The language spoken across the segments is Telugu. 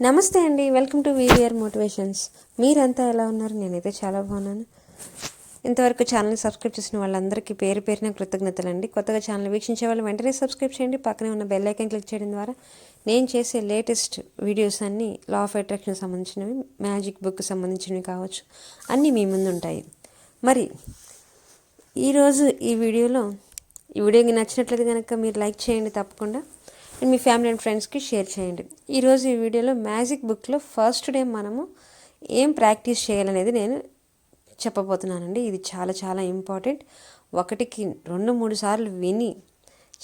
నమస్తే అండి, వెల్కమ్ టు వీవిఆర్ మోటివేషన్స్. మీరంతా ఎలా ఉన్నారు? నేనైతే చాలా బాగున్నాను. ఇంతవరకు ఛానల్ని సబ్స్క్రైబ్ చేసిన వాళ్ళందరికీ పేరు పేరున కృతజ్ఞతలు అండి. కొత్తగా ఛానల్ వీక్షించే వాళ్ళు వెంటనే సబ్స్క్రైబ్ చేయండి. పక్కనే ఉన్న బెల్ ఐకాన్ క్లిక్ చేయడం ద్వారా నేను చేసే లేటెస్ట్ వీడియోస్ అన్నీ లా ఆఫ్ అట్రాక్షన్ సంబంధించినవి, మ్యాజిక్ బుక్ సంబంధించినవి కావచ్చు, అన్నీ మీ ముందు ఉంటాయి. మరి ఈరోజు ఈ వీడియోకి నచ్చినట్లయితే కనుక మీరు లైక్ చేయండి తప్పకుండా. అండ్ మీ ఫ్యామిలీ అండ్ ఫ్రెండ్స్కి షేర్ చేయండి. ఈరోజు ఈ వీడియోలో మ్యాజిక్ బుక్లో ఫస్ట్ డే మనము ఏం ప్రాక్టీస్ చేయాలనేది నేను చెప్పబోతున్నానండి. ఇది చాలా చాలా ఇంపార్టెంట్. 1-2-3 సార్లు విని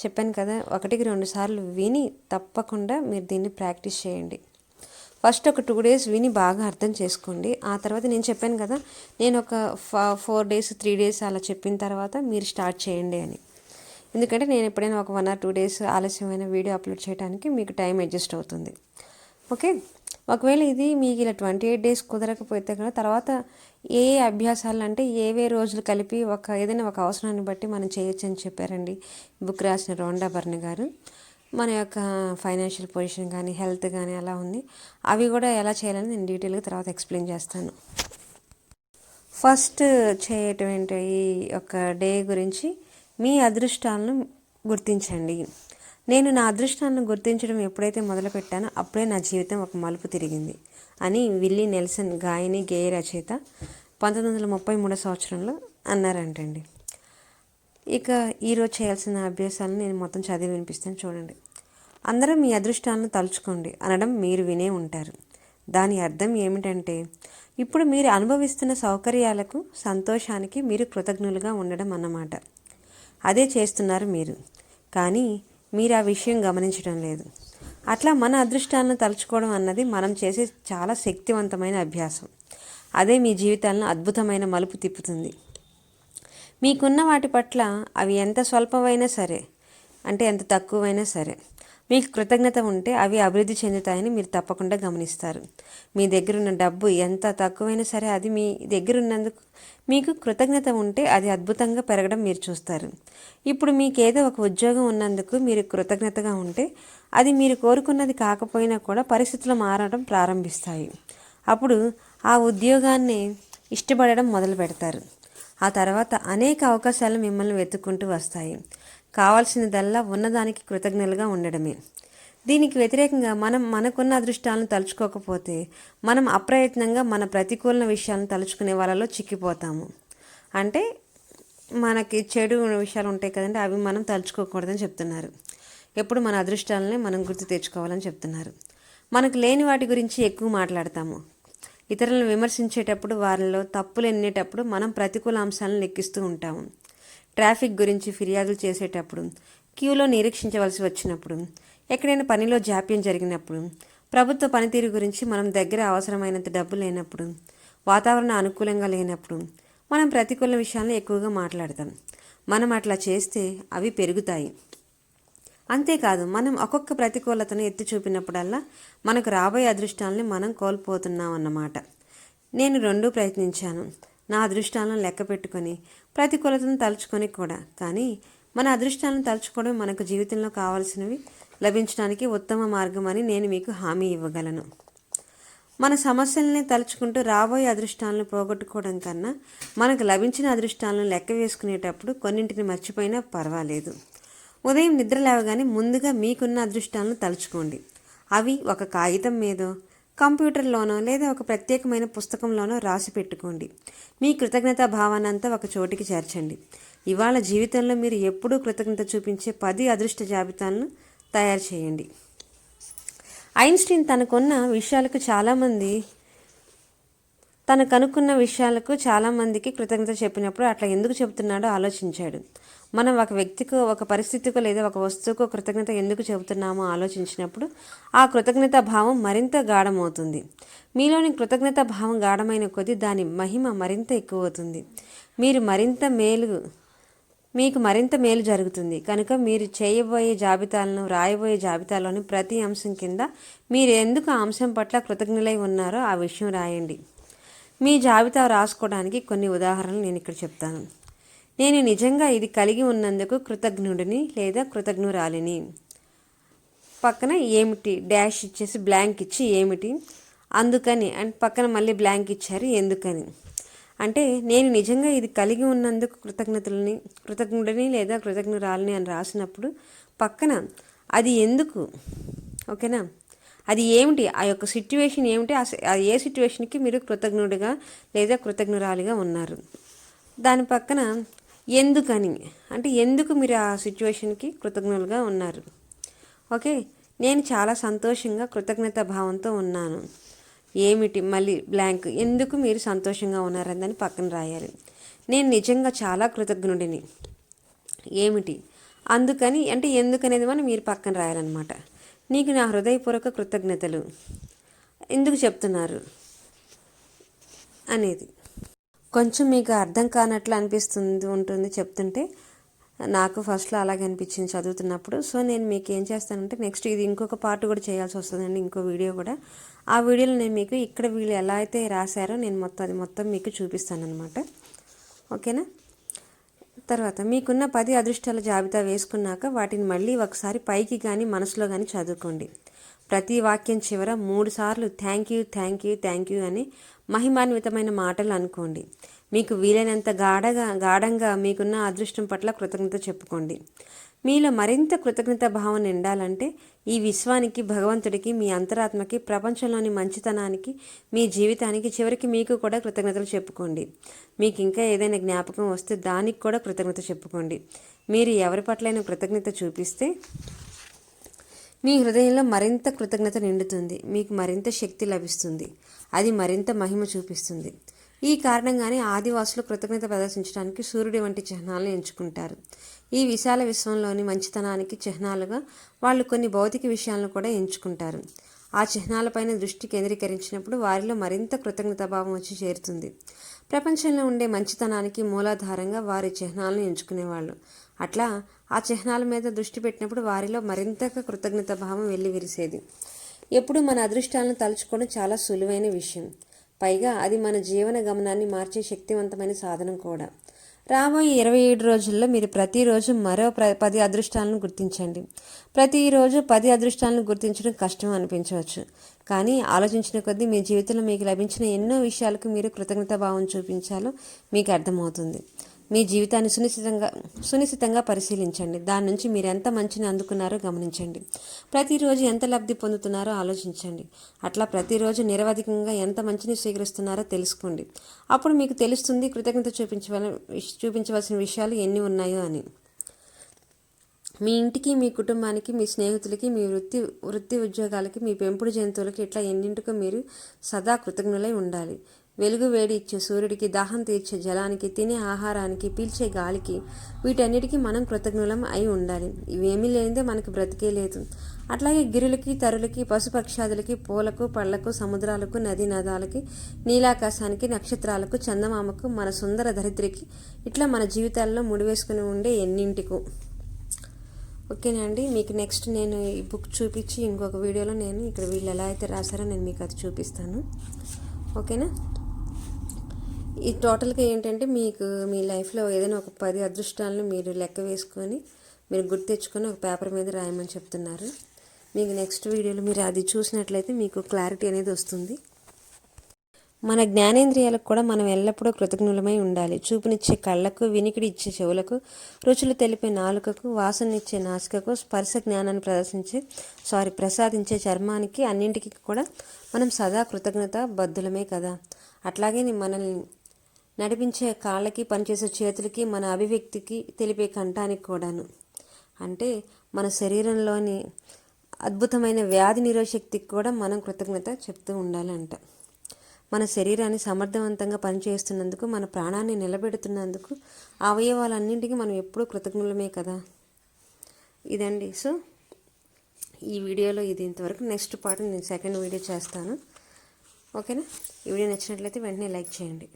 చెప్పాను కదా, 1-2 సార్లు విని తప్పకుండా మీరు దీన్ని ప్రాక్టీస్ చేయండి. ఫస్ట్ ఒక 2 days విని బాగా అర్థం చేసుకోండి. ఆ తర్వాత నేను చెప్పాను కదా, నేను ఒక 4 days 3 days అలా చెప్పిన తర్వాత మీరు స్టార్ట్ చేయండి అని. ఎందుకంటే నేను ఎప్పుడైనా ఒక 1 or 2 days ఆలస్యమైన వీడియో అప్లోడ్ చేయడానికి మీకు టైం అడ్జస్ట్ అవుతుంది. ఓకే, ఒకవేళ ఇది మీకు ఇలా 28 days కుదరకపోతే కూడా తర్వాత ఏ అభ్యాసాలు అంటే ఏవే రోజులు కలిపి ఏదైనా ఒక అవసరాన్ని బట్టి మనం చేయొచ్చు అని చెప్పారండి బుక్ రాసిన రోండా బర్న్ గారు. మన యొక్క ఫైనాన్షియల్ పొజిషన్ కానీ హెల్త్ కానీ అలా ఉంది, అవి కూడా ఎలా చేయాలని నేను డీటెయిల్గా తర్వాత ఎక్స్ప్లెయిన్ చేస్తాను. ఫస్ట్ చేయటం ఏంటో ఈ యొక్క డే గురించి మీ అదృష్టాలను గుర్తించండి. నేను నా అదృష్టాలను గుర్తించడం ఎప్పుడైతే మొదలుపెట్టానో అప్పుడే నా జీవితం ఒక మలుపు తిరిగింది అని విల్లీ నెల్సన్ గాయని గేయ రచయిత 1933 సంవత్సరంలో అన్నారంటండి. ఇక ఈరోజు చేయాల్సిన అభ్యాసాలను నేను మొత్తం చదివి వినిపిస్తాను, చూడండి. అందరూ మీ అదృష్టాలను తలుచుకోండి అనడం మీరు వినే ఉంటారు. దాని అర్థం ఏమిటంటే ఇప్పుడు మీరు అనుభవిస్తున్న సౌకర్యాలకు, సంతోషానికి మీరు కృతజ్ఞులుగా ఉండడం అన్నమాట. అదే చేస్తున్నారు మీరు, కానీ మీరు ఆ విషయం గమనించడం లేదు. అట్లా మన అదృష్టాలను తలుచుకోవడం అన్నది మనం చేసే చాలా శక్తివంతమైన అభ్యాసం. అదే మీ జీవితాలను అద్భుతమైన మలుపు తిప్పుతుంది. మీకున్న వాటి పట్ల అవి ఎంత స్వల్పమైనా సరే, అంటే ఎంత తక్కువైనా సరే, మీకు కృతజ్ఞత ఉంటే అవి అభివృద్ధి చెందుతాయని మీరు తప్పకుండా గమనిస్తారు. మీ దగ్గరున్న డబ్బు ఎంత తక్కువైనా సరే, అది మీ దగ్గరున్నందుకు మీకు కృతజ్ఞత ఉంటే అది అద్భుతంగా పెరగడం మీరు చూస్తారు. ఇప్పుడు మీకేదో ఒక ఉద్యోగం ఉన్నందుకు మీరు కృతజ్ఞతగా ఉంటే అది మీరు కోరుకున్నది కాకపోయినా కూడా పరిస్థితులు మారడం ప్రారంభిస్తాయి. అప్పుడు ఆ ఉద్యోగాన్ని ఇష్టపడడం మొదలు పెడతారు. ఆ తర్వాత అనేక అవకాశాలు మిమ్మల్ని వెతుక్కుంటూ వస్తాయి. కావాల్సినదల్లా ఉన్నదానికి కృతజ్ఞులుగా ఉండడమే. దీనికి వ్యతిరేకంగా మనకున్న అదృష్టాలను తలుచుకోకపోతే మనం అప్రయత్నంగా మన ప్రతికూల విషయాలను తలుచుకునే వాళ్ళలో చిక్కిపోతాము. అంటే మనకి చెడు విషయాలు ఉంటాయి కదండి, అవి మనం తలుచుకోకూడదని చెప్తున్నారు. ఎప్పుడు మన అదృష్టాలనే మనం గుర్తు తెచ్చుకోవాలని చెప్తున్నారు. మనకు లేని వాటి గురించి ఎక్కువ మాట్లాడతాము. ఇతరులను విమర్శించేటప్పుడు, వారిలో తప్పులు ఎన్నేటప్పుడు మనం ప్రతికూల అంశాలను లెక్కిస్తూ ఉంటాము. ట్రాఫిక్ గురించి ఫిర్యాదులు చేసేటప్పుడు, క్యూలో నిరీక్షించవలసి వచ్చినప్పుడు, ఎక్కడైనా పనిలో జాప్యం జరిగినప్పుడు, ప్రభుత్వ పనితీరు గురించి మనం దగ్గర అవసరమైనంత డబ్బు లేనప్పుడు, వాతావరణం అనుకూలంగా లేనప్పుడు మనం ప్రతికూల విషయాలను ఎక్కువగా మాట్లాడతాం. మనం అట్లా చేస్తే అవి పెరుగుతాయి. అంతేకాదు, మనం ఒక్కొక్క ప్రతికూలతను ఎత్తి చూపినప్పుడల్లా మనకు రాబోయే అదృష్టాలని మనం కోల్పోతున్నాం అన్నమాట. నేను 2 ప్రయత్నించాను, నా అదృష్టాలను లెక్క పెట్టుకొని ప్రతికూలతను తలుచుకొని కూడా. కానీ మన అదృష్టాలను తలుచుకోవడం మనకు జీవితంలో కావాల్సినవి లభించడానికి ఉత్తమ మార్గం అని నేను మీకు హామీ ఇవ్వగలను. మన సమస్యల్ని తలుచుకుంటూ రాబోయే అదృష్టాలను పోగొట్టుకోవడం కన్నా మనకు లభించిన అదృష్టాలను లెక్క వేసుకునేటప్పుడు కొన్నింటిని మర్చిపోయినా పర్వాలేదు. ఉదయం నిద్ర లేవగానే ముందుగా మీకున్న అదృష్టాలను తలుచుకోండి. అవి ఒక కాగితం మీదో, కంప్యూటర్లోనో లేదా ఒక ప్రత్యేకమైన పుస్తకంలోనో రాసి పెట్టుకోండి. మీ కృతజ్ఞతా భావానంతా ఒక చోటికి చేర్చండి. ఇవాళ జీవితంలో మీరు ఎప్పుడూ కృతజ్ఞత చూపించే 10 అదృష్ట జాబితాలను తయారు చేయండి. ఐన్స్టీన్ కనుక్కున్న విషయాలకు చాలామందికి కృతజ్ఞత చెప్పినప్పుడు అట్లా ఎందుకు చెబుతున్నాడో ఆలోచించాడు. మనం ఒక వ్యక్తికో, ఒక పరిస్థితికో లేదా ఒక వస్తువుకో కృతజ్ఞత ఎందుకు చెబుతున్నామో ఆలోచించినప్పుడు ఆ కృతజ్ఞతా భావం మరింత గాఢమవుతుంది. మీలోని కృతజ్ఞతా భావం గాఢమైన కొద్దీ దాని మహిమ మరింత ఎక్కువ అవుతుంది. మీకు మరింత మేలు జరుగుతుంది. కనుక మీరు చేయబోయే జాబితాలను, రాయబోయే జాబితాలోని ప్రతి అంశం కింద మీరు ఎందుకు ఆ అంశం పట్ల కృతజ్ఞులై ఉన్నారో ఆ విషయం రాయండి. మీ జాబితా రాసుకోవడానికి కొన్ని ఉదాహరణలు నేను ఇక్కడ చెప్తాను. నేను నిజంగా ఇది కలిగి ఉన్నందుకు కృతజ్ఞుడిని లేదా కృతజ్ఞురాలిని. పక్కన ఏమిటి డాష్ ఇచ్చేసి బ్లాంక్ ఇచ్చి ఏమిటి, అందుకని అండ్ పక్కన మళ్ళీ బ్లాంక్ ఇచ్చారు ఎందుకని. అంటే నేను నిజంగా ఇది కలిగి ఉన్నందుకు కృతజ్ఞుడిని లేదా కృతజ్ఞురాలని అని రాసినప్పుడు పక్కన అది ఎందుకు, ఓకేనా, అది ఏమిటి, ఆ యొక్క సిట్యువేషన్ ఏమిటి, ఆ ఏ సిట్యువేషన్కి మీరు కృతజ్ఞుడిగా లేదా కృతజ్ఞురాలిగా ఉన్నారు. దాని పక్కన ఎందుకని, అంటే ఎందుకు మీరు ఆ సిట్యువేషన్కి కృతజ్ఞులుగా ఉన్నారు. ఓకే, నేను చాలా సంతోషంగా కృతజ్ఞత భావంతో ఉన్నాను, ఏమిటి మళ్ళీ బ్లాంక్, ఎందుకు మీరు సంతోషంగా ఉన్నారని దాన్ని పక్కన రాయాలి. నేను నిజంగా చాలా కృతజ్ఞుడిని, ఏమిటి, అందుకని, అంటే ఎందుకనేది మనం మీరు పక్కన రాయాలన్నమాట. నీకు నా హృదయపూర్వక కృతజ్ఞతలు, ఎందుకు చెప్తున్నారు అనేది. కొంచెం మీకు అర్థం కానట్లు ఉంటుంది చెప్తుంటే, నాకు ఫస్ట్లో అలాగే అనిపించింది చదువుతున్నప్పుడు. సో నేను మీకు ఏం చేస్తానంటే నెక్స్ట్ ఇది ఇంకొక పార్ట్ కూడా చేయాల్సి వస్తుందండి, ఇంకో వీడియో కూడా. ఆ వీడియోలో నేను మీకు ఇక్కడ వీళ్ళు ఎలా అయితే రాశారో నేను అది మొత్తం మీకు చూపిస్తానన్నమాట. ఓకేనా. తర్వాత మీకున్న 10 అదృష్టాల జాబితా వేసుకున్నాక వాటిని మళ్ళీ ఒకసారి పైకి కానీ మనసులో కానీ చదువుకోండి. ప్రతి వాక్యం చివర 3 సార్లు thank you thank you thank you అని మహిమాన్వితమైన మాటలు అనుకోండి. మీకు వీలైనంత గాఢంగా మీకున్న అదృష్టం పట్ల కృతజ్ఞత చెప్పుకోండి. మీలో మరింత కృతజ్ఞత భావం నిండాలంటే ఈ విశ్వానికి, భగవంతుడికి, మీ అంతరాత్మకి, ప్రపంచంలోని మంచితనానికి, మీ జీవితానికి, చివరికి మీకు కూడా కృతజ్ఞతలు చెప్పుకోండి. మీకు ఇంకా ఏదైనా జ్ఞాపకం వస్తే దానికి కూడా కృతజ్ఞత చెప్పుకోండి. మీరు ఎవరి పట్లైనా కృతజ్ఞత చూపిస్తే మీ హృదయంలో మరింత కృతజ్ఞత నిండుతుంది, మీకు మరింత శక్తి లభిస్తుంది, అది మరింత మహిమ చూపిస్తుంది. ఈ కారణంగానే ఆదివాసులు కృతజ్ఞత ప్రదర్శించడానికి సూర్యుడి వంటి చిహ్నాలను ఎంచుకుంటారు. ఈ విశాల విశ్వంలోని మంచితనానికి చిహ్నాలుగా వాళ్ళు కొన్ని భౌతిక విషయాలను కూడా ఎంచుకుంటారు. ఆ చిహ్నాలపైన దృష్టి కేంద్రీకరించినప్పుడు వారిలో మరింత కృతజ్ఞతాభావం వచ్చి చేరుతుంది. ప్రపంచంలో ఉండే మంచితనానికి మూలాధారంగా వారి చిహ్నాలను ఎంచుకునేవాళ్ళు. అట్లా ఆ చిహ్నాల మీద దృష్టి పెట్టినప్పుడు వారిలో మరింతగా కృతజ్ఞత భావం వెల్లివిరిసేది. ఎప్పుడు మన అదృష్టాలను తలుచుకోవడం చాలా సులువైన విషయం. పైగా అది మన జీవన గమనాన్ని మార్చే శక్తివంతమైన సాధనం కూడా. రాబోయే 27 రోజుల్లో మీరు ప్రతిరోజు మరో 10 అదృష్టాలను గుర్తించండి. ప్రతిరోజు 10 అదృష్టాలను గుర్తించడం కష్టం అనిపించవచ్చు, కానీ ఆలోచించిన కొద్దీ మీ జీవితంలో మీకు లభించిన ఎన్నో విషయాలకు మీరు కృతజ్ఞతాభావం చూపించాలో మీకు అర్థమవుతుంది. మీ జీవితాన్ని సునిశ్చితంగా పరిశీలించండి. దాని నుంచి మీరు ఎంత మంచిని అందుకున్నారో గమనించండి. ప్రతిరోజు ఎంత లబ్ధి పొందుతున్నారో ఆలోచించండి. అట్లా ప్రతిరోజు నిరవధికంగా ఎంత మంచిని స్వీకరిస్తున్నారో తెలుసుకోండి. అప్పుడు మీకు తెలుస్తుంది కృతజ్ఞత చూపించవలసిన విషయాలు ఎన్ని ఉన్నాయో అని. మీ ఇంటికి, మీ కుటుంబానికి, మీ స్నేహితులకి, మీ వృత్తి ఉద్యోగాలకి, మీ పెంపుడు జంతువులకి, ఇట్లా ఎన్నింటికో మీరు సదా కృతజ్ఞులై ఉండాలి. వెలుగు వేడి ఇచ్చే సూర్యుడికి, దాహం తీర్చే జలానికి, తినే ఆహారానికి, పీల్చే గాలికి, వీటన్నిటికీ మనం కృతజ్ఞులం అయి ఉండాలి. ఇవేమీ లేనిదే మనకు బ్రతికే లేదు. అట్లాగే గిరులకి, తరులకి, పశుపక్షాదులకి, పూలకు, పళ్లకు, సముద్రాలకు, నదీ నదాలకి, నీలాకాశానికి, నక్షత్రాలకు, చందమామకు, మన సుందర ధరిత్రికి, ఇట్లా మన జీవితాల్లో ముడివేసుకుని ఉండే ఎన్నింటికో. ఓకేనా అండి. మీకు నెక్స్ట్ నేను ఈ బుక్ చూపించి ఇంకొక వీడియోలో నేను ఇక్కడ వీళ్ళు ఎలా అయితే రాశారో నేను మీకు అది చూపిస్తాను. ఓకేనా. ఈ టోటల్గా ఏంటంటే మీకు మీ లైఫ్లో ఏదైనా ఒక 10 అదృష్టాలను మీరు లెక్క వేసుకొని మీరు గుర్తు తెచ్చుకొని ఒక పేపర్ మీద రాయమని చెప్తున్నారు. మీకు నెక్స్ట్ వీడియోలో మీరు అది చూసినట్లయితే మీకు క్లారిటీ అనేది వస్తుంది. మన జ్ఞానేంద్రియాలకు కూడా మనం ఎల్లప్పుడూ కృతజ్ఞులమై ఉండాలి. చూపునిచ్చే కళ్ళకు, వినికిడి ఇచ్చే చెవులకు, రుచులు తెలిపే నాలుకకు, వాసననిచ్చే నాసికకు, స్పర్శ జ్ఞానాన్ని ప్రసాదించే చర్మానికి, అన్నింటికి కూడా మనం సదా కృతజ్ఞత బద్ధులమే కదా. అట్లాగే మనల్ని నడిపించే కాళ్ళకి, పనిచేసే చేతులకి, మన అభివ్యక్తికి తెలిపే కంఠానికి కూడాను. అంటే మన శరీరంలోని అద్భుతమైన వ్యాధి నిరోధశక్తికి కూడా మనం కృతజ్ఞత చెప్తూ ఉండాలంట. మన శరీరాన్ని సమర్థవంతంగా పనిచేస్తున్నందుకు, మన ప్రాణాన్ని నిలబెడుతున్నందుకు, అవయవాలన్నింటికి మనం ఎప్పుడూ కృతజ్ఞులమే కదా. ఇదండి. సో ఈ వీడియోలో ఇది ఇంతవరకు. నెక్స్ట్ పార్ట్ నేను సెకండ్ వీడియో చేస్తాను. ఓకేనా. ఈ వీడియో నచ్చినట్లయితే వెంటనే లైక్ చేయండి.